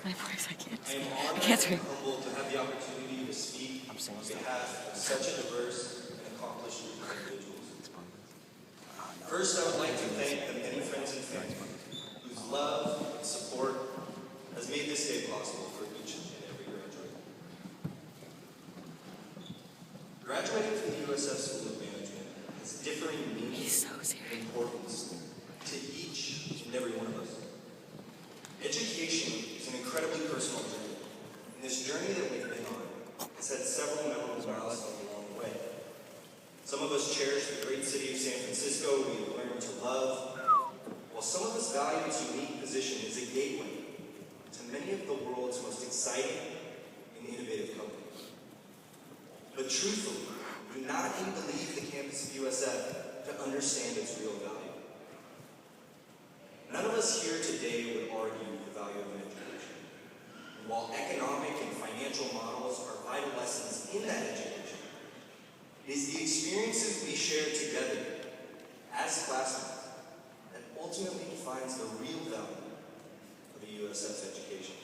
my voice. I can't I am honored and humbled to have the opportunity to speak on behalf of such a diverse and accomplished group of individuals. First, I would like to thank the many friends and family whose love and support has made this day possible for each and every graduate. Graduating from the USF School of Management has differing meanings and importance to each and every one of us. Education is an incredibly personal journey, and this journey that we've been on has had several memorable milestones along the way. Some of us cherish the great city of San Francisco we have learned to love, while some of us value its unique position as a gateway to many of the world's most exciting and innovative companies. But truthfully, we do not need to leave the campus of USF to understand its real value. None of us here today would argue the value of an education. And while economic and financial models are vital lessons in that education, it is the experiences we share together as classmates that ultimately defines the real value of a USF education.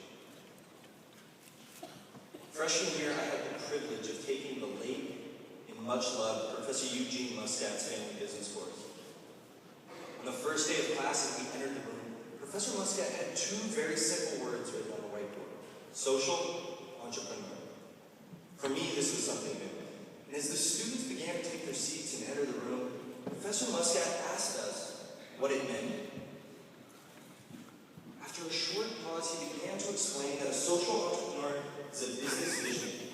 Freshman year, I had the privilege of taking the late and much-loved Professor Eugene Muscat's family business course. On the first day of class, as we entered the room, Professor Muscat had two very simple words written on the whiteboard: social, entrepreneur. For me, this was something new. And as the students began to take their seats and enter the room, Professor Muscat asked us what it meant. After a short pause, he began to explain that a social entrepreneur is a business vision,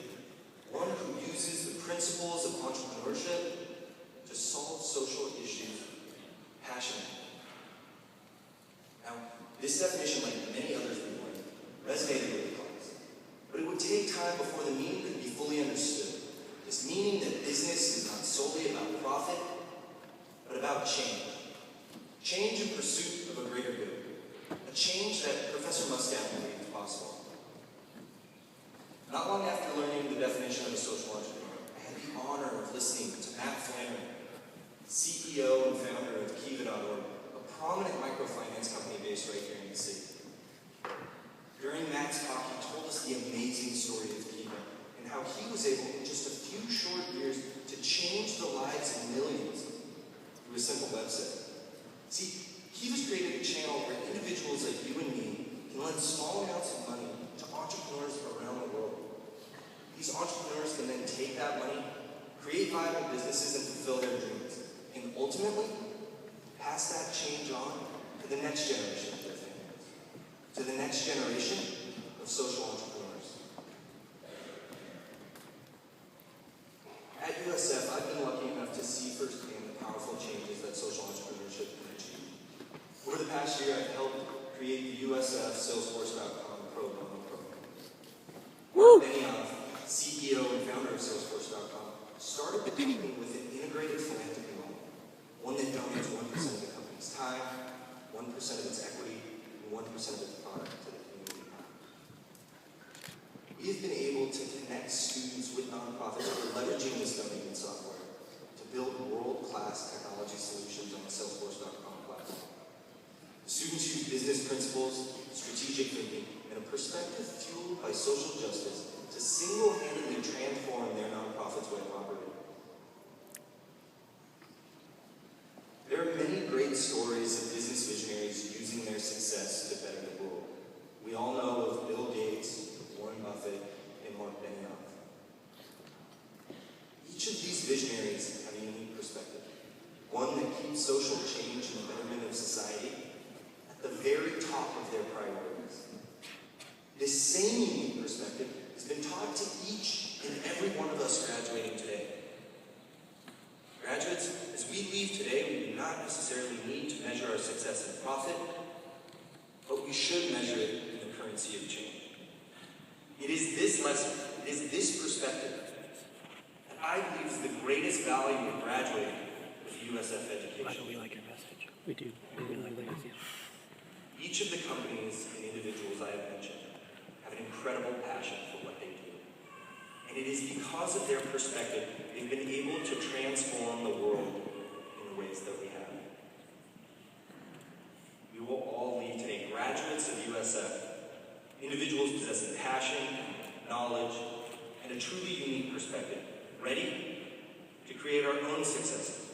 one who uses the principles of entrepreneurship to solve social issues passionately. Now, this definition, like many others we learned, resonated with the class, but it would take time before the meaning could be fully understood. This meaning that business is not solely about profit, but about change. Change in pursuit of a greater good. A change that Professor Muscat believed possible. Not long after learning the definition of a social entrepreneur, I had the honor of listening to Matt Flannery, CEO and founder of Kiva.org, a prominent microfinance company based right here in the city. During Matt's talk, he told us the amazing story of Kiva and how he was able, in just a few short years, to change the lives of millions through a simple website. See, Kiva's created a channel where individuals like you and me can lend small amounts of money to entrepreneurs around the world. These entrepreneurs can then take that money, create viable businesses, and fulfill their dreams, and ultimately pass that change on to the next generation of their families, to the next generation of social entrepreneurs. At USF, I've been lucky enough to see firsthand the powerful changes that social entrepreneurship can achieve. Over the past year, I've helped create the USF Salesforce.com pro bono program. Mark Benioff, CEO and founder of Salesforce.com, started the company with an integrated philanthropy model, one that donates 1% of the company's time, 1% of its equity, and 1% of its product to the community. We have been able to connect students with nonprofits who are leveraging this donated software to build world-class technology solutions on the Salesforce.com platform. The students use business principles, strategic thinking, and a perspective fueled by social justice to single-handedly transform their nonprofit's way of operating. There are many great stories of business visionaries using their success to better the world. We all know of Bill Gates, Warren Buffett, and Mark Benioff. Each of these visionaries have a unique perspective, one that keeps social change and the betterment of society at the very top of their priorities. This same unique perspective has been taught to each and every one of us graduating today. Graduates, as we leave today, we do not necessarily need to measure our success in profit, but we should measure it in the currency of change. It is this lesson, it is this perspective that I believe is the greatest value of graduating with USF education. We like your message. We do. We really like it. Each of the companies and individuals I have mentioned have an incredible passion for what they do. And it is because of their perspective they've been able to transform the world in the ways that we have. We will all leave today graduates of USF Individuals possessing passion, knowledge, and a truly unique perspective, ready to create our own successes.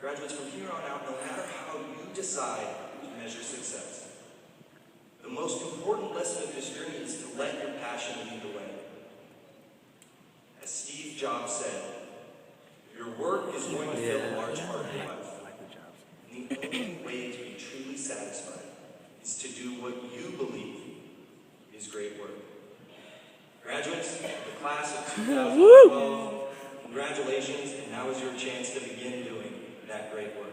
Graduates, from here on out, no matter how you decide to measure success, the most important lesson of this journey is to let your passion lead the way. As Steve Jobs said, your work is going to fill a large part of your life. And the only way to be truly satisfied is to do what you believe is great work. Graduates, the class of 2012, congratulations, and now is your chance to begin doing that great work.